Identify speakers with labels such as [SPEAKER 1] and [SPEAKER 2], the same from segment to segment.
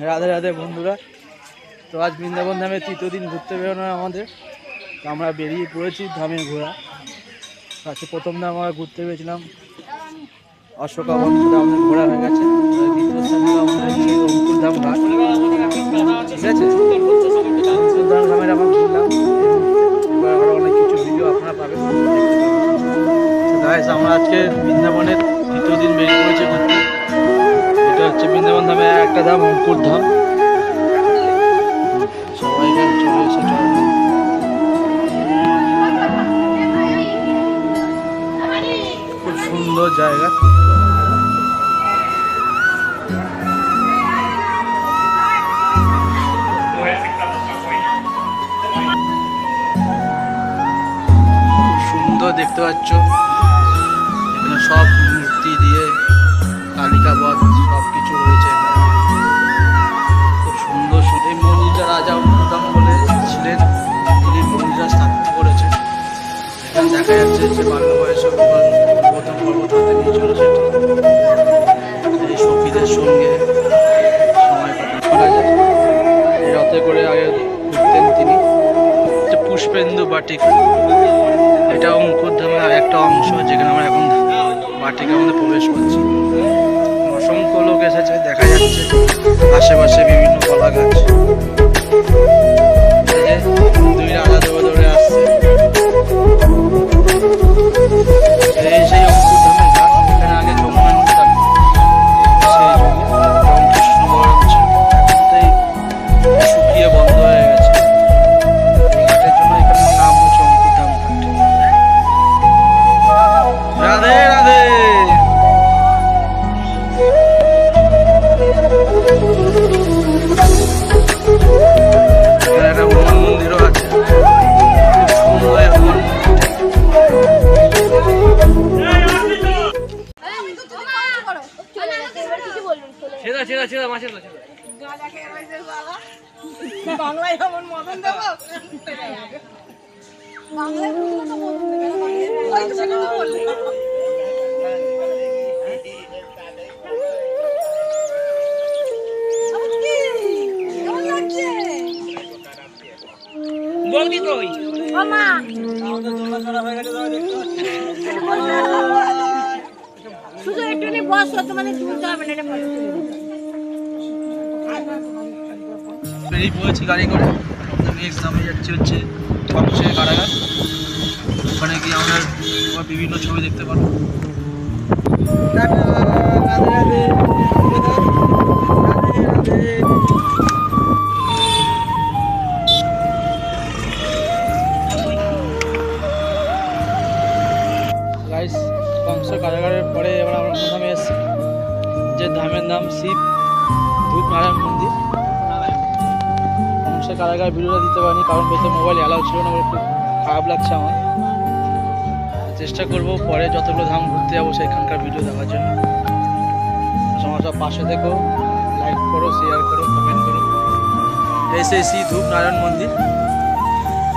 [SPEAKER 1] রাধে রাধে বন্ধুরা। তো আজ বৃন্দাবন ধামে তৃতীয় দিন ঘুরতে বেরোনো আমাদের। তো আমরা বেরিয়ে পড়েছি ধামে ঘোরা। আজকে প্রথম ধাম আমরা ঘুরতে পেরেছিলাম অশোকাবন, সেটা আমাদের ঘোরা হয়ে গেছে। দ্বিতীয় স্থান হলো আমাদের হচ্ছে অঙ্কুরধাম ঘাট, ঠিক আছে। অঙ্কুরধাম ধামের আমরা ঘুরলাম, এবার আরও অনেক কিছু ভিডিও আপনারা পাবেন। গাইস, আমরা আজকে বৃন্দাবনের তৃতীয় দিন বেরিয়ে পড়েছি ঘুরতে। এটা হচ্ছে বৃন্দাবন ধামে একটা ধাম অঙ্কুরধাম। সবাই এখানে চলে এসেছে। খুব সুন্দর জায়গা। সুন্দর দেখতে পাচ্ছ, এখানে সব মূর্তি দিয়ে কালিকা বধ সব কিছু রয়েছে এখানে। খুব সুন্দর সুন্দর এই মন্দিরটা রাজা অঙ্কুরধাম বলে ছিলেন, তিনি মন্দিরটা স্থাপন করেছেন। এখানে দেখা যাচ্ছে যে বাল্য বয়সে প্রথম পর্বত হাতে নিয়ে চলেছে, এই সখীদের সঙ্গে সময় করা যায়। এই রথে করে আগে ঘুরতেন তিনি। পুষ্পেন্দু বাটিক, এটা অঙ্কুরধামের আর একটা অংশ, যেখানে আমরা এখন বাটিকার মধ্যে প্রবেশ করছি। অসংখ্য লোক এসেছে, দেখা যাচ্ছে আশেপাশে বিভিন্ন কলা গাছ। দুই রাজা দৌড়ে দৌড়ে আসছে। এই সেই অঙ্কুরধামের ঘাট, এখানে আগে যমুনা নদী থাকতো, সেই যুগে কৃষ্ণ বলছে শুকিয়ে বন্ধ হয়ে গেছে। এই ঘাটের জন্য এখানে নাম হচ্ছে অঙ্কুরধাম ঘাট। রাধে রাধে। একটা হনুমান মন্দিরও আছে, সুন্দর হনুমান
[SPEAKER 2] বাংলায় এমন মদন দেব বাংলায় বলবি কই মামা আমাদের দোলা চড়া হয়ে গেছে, তোমরা দেখতে পাচ্ছ। শুধু একটুখানি বসো, তোমাদের তুলতে হবে না, এটা
[SPEAKER 1] বেরিয়ে পড়েছি গাড়ি করে। নেক্সট আমি যাচ্ছি হচ্ছে কংসের কারাগার। ওখানে গিয়ে আমরা বিভিন্ন ছবি দেখতে পারবো। গাইস, কংসের কারাগারের পরে এবার আমরা প্রথমে এসেছি যে ধামের নাম শিব ধূপ নারায়ণ মন্দির। কংসের কারাগার ভিডিওটা দিতে পারিনি, কারণ ভেতরে মোবাইল অ্যালাউ ছিল না, খুব খারাপ লাগছে আমার। চেষ্টা করবো পরে যতগুলো ধাম ঘুরতে যাবো সেখানকার ভিডিও দেওয়ার জন্য। তোমার সব পাশে দেখো, লাইক করো, শেয়ার করো, কমেন্ট করো। এসএসি ধূপ নারায়ণ মন্দির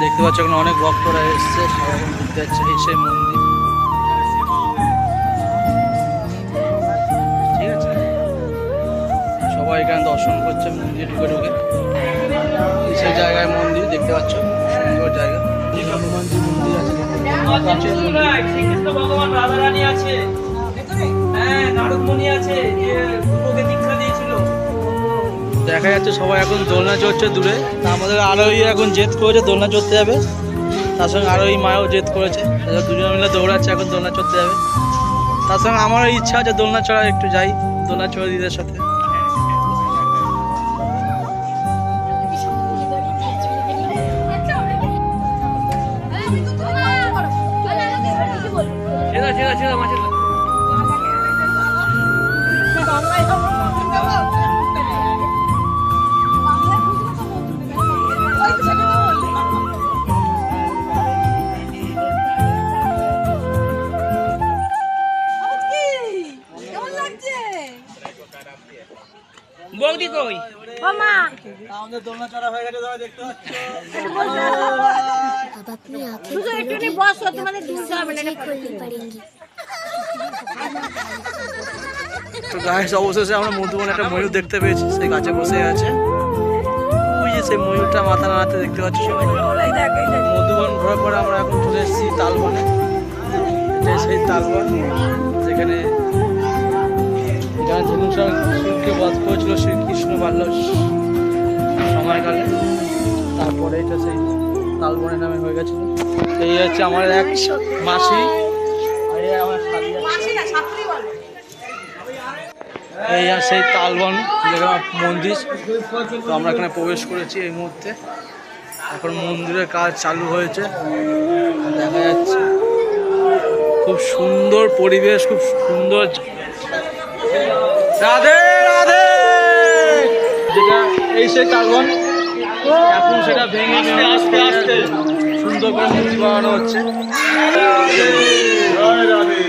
[SPEAKER 1] দেখতে পাচ্ছ, এখানে অনেক ভক্তরা এসছে, সবাই ঘুরতে যাচ্ছে। এই সেই মন্দির, ঠিক আছে। সবাই এখানে দর্শন করছে মন্দির ঢুকে ঢুকে। সেই জায়গায় মন্দির দেখতে পাচ্ছ, সুন্দর জায়গা। হনুমানজি মন্দির আছে,
[SPEAKER 2] শ্রীকৃষ্ণ ভগবান রাধা রানী আছে, হ্যাঁ নারদ মুনি আছে, যে গুরুকে দীক্ষা দিয়েছিল।
[SPEAKER 1] দেখা যাচ্ছে সবাই এখন দোলনা চড়ছে দূরে। তা আমাদের আরোহী এখন জেদ করেছে দোলনা চড়তে যাবে, তার সঙ্গে আরোহী মায়ও জেদ করেছে, দুজন মিলে দৌড়াচ্ছে এখন দোলনা চড়তে যাবে। তার সঙ্গে আমারও ইচ্ছা আছে দোলনা চড়ার, একটু যাই দোলনা চড়া দিদিদের সাথে।
[SPEAKER 2] বৌদি কই মামা
[SPEAKER 1] আমাদের দোলনা চড়া হয়ে গেছে, তোমরা দেখতে পাচ্ছ।
[SPEAKER 2] শুধু একটুখানি বসো, তোমাদের তুলতে হবে না, এটা
[SPEAKER 1] তো গাছ অবশেষে আমরা মধুবন একটা ময়ূর দেখতে পেয়েছি, সেই গাছে বসে আছে। ওই যে সেই ময়ূরটা মাথা নাড়াতে দেখতে পাচ্ছি। মধুবন ঘোরার পরে আমরা এখন চলে এসেছি তালবনে। এটাই সেই তালবন যেখানে ধনুষা শিবকে বধ করেছিল শ্রীকৃষ্ণ বাল্য সময়কালে। তারপরে এটা সেই তালবনের নামে হয়ে গেছিল। এই হচ্ছে আমার এক মাসি, আর এই আমার শালি আছে। এই আর সেই তালবন যেখানে মন্দির। তো আমরা এখানে প্রবেশ করেছি এই মুহূর্তে। এখন মন্দিরের কাজ চালু হয়েছে, দেখা যাচ্ছে। খুব সুন্দর পরিবেশ, খুব সুন্দর। রাধে রাধে। যেটা এই সেই তালবন, এখন সেটা ভেঙে আস্তে আস্তে সুন্দর করে মূর্তি বানানো হচ্ছে। রাধে রাধে।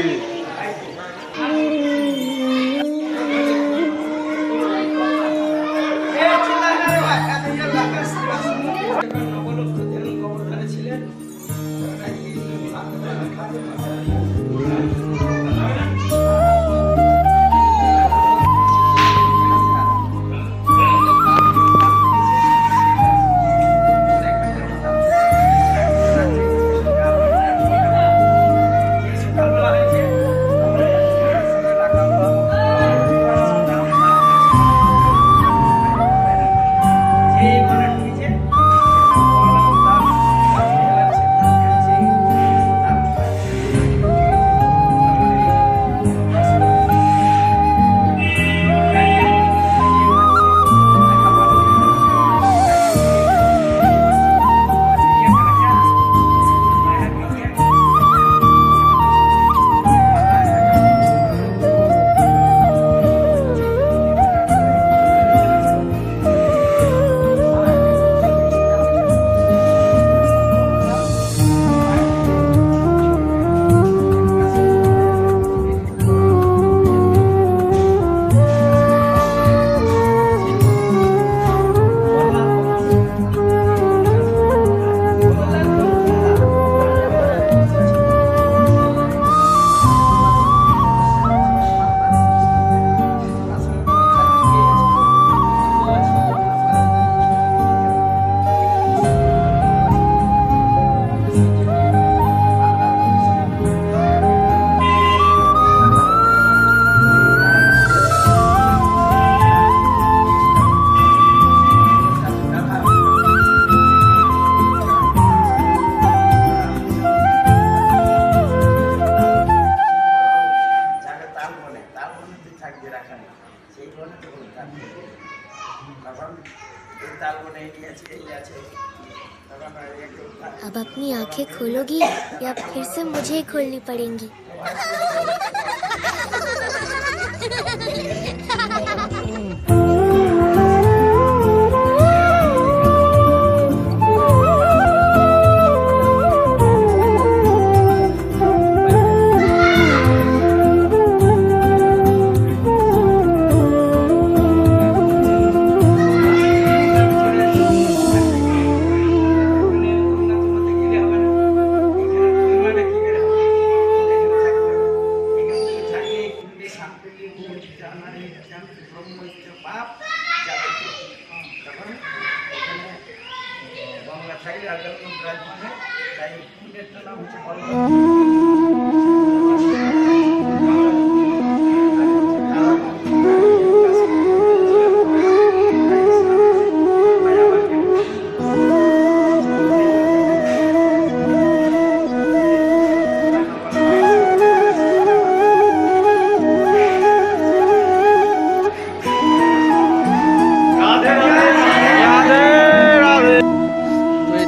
[SPEAKER 3] अब अपनी आंखें खोलोगी या फिर से मुझे खोलनी पड़ेंगी?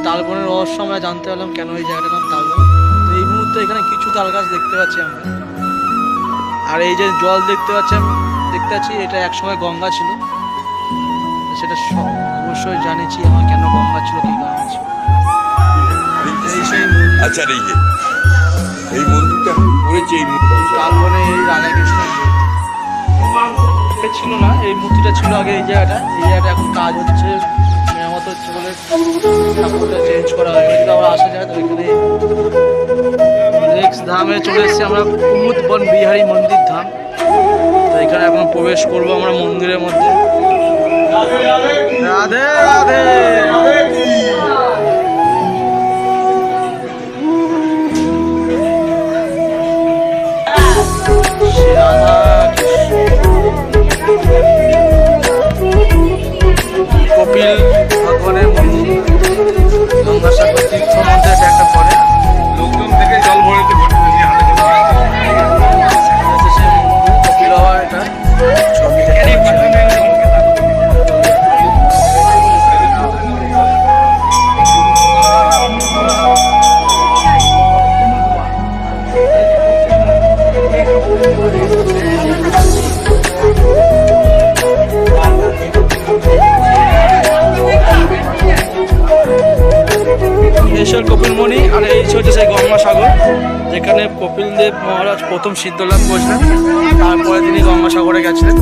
[SPEAKER 1] তালবনের রহস্য আমরা জানতে পারলাম কেন এই জায়গাটার নাম তালবন। তো এই মুহূর্তে এখানে কিছু তাল গাছ দেখতে পাচ্ছি আমরা। আর এই যে জল দেখতে পাচ্ছি এটা একসময় গঙ্গা ছিল। সেটা অবশ্যই জানিছি আমার কেন গঙ্গা ছিল, কি কারণে ছিল।
[SPEAKER 4] আচ্ছা এই মন্দিরটা করেছে এই
[SPEAKER 1] তালবনে এই রাধাকৃষ্ণের ছিল না, এই মূর্তিটা ছিল আগে এই জায়গাটা এখন কাজ হচ্ছে, মেরামত হচ্ছে বলে ঠাকুরটা চেঞ্জ করা হয়। আবার আসা যায় তো এখানে নেক্সট ধামে চলে এসেছি আমরা, কুমুদ বন বিহারী মন্দির ধাম। তো এখানে এখন প্রবেশ করবো আমরা মন্দিরের মধ্যে। রাধে রাধে। কপিল ভগবানের মন্দির, গঙ্গাসাগর তীর্থ মধ্যে এটা একটা পড়ে।
[SPEAKER 4] লোকজন থেকে জল ভরেতে ভর্তি হয়ে গিয়ে হাতে জল
[SPEAKER 1] কপিল বাবা এটা ছবি দেখতে পাচ্ছি। এই সব কপিলমণি, আর এই হচ্ছে সেই গঙ্গাসাগর যেখানে কপিলদেব মহারাজ প্রথম সিদ্ধ লাভ করেছিলেন, তারপরে তিনি গঙ্গাসাগরে গেছিলেন।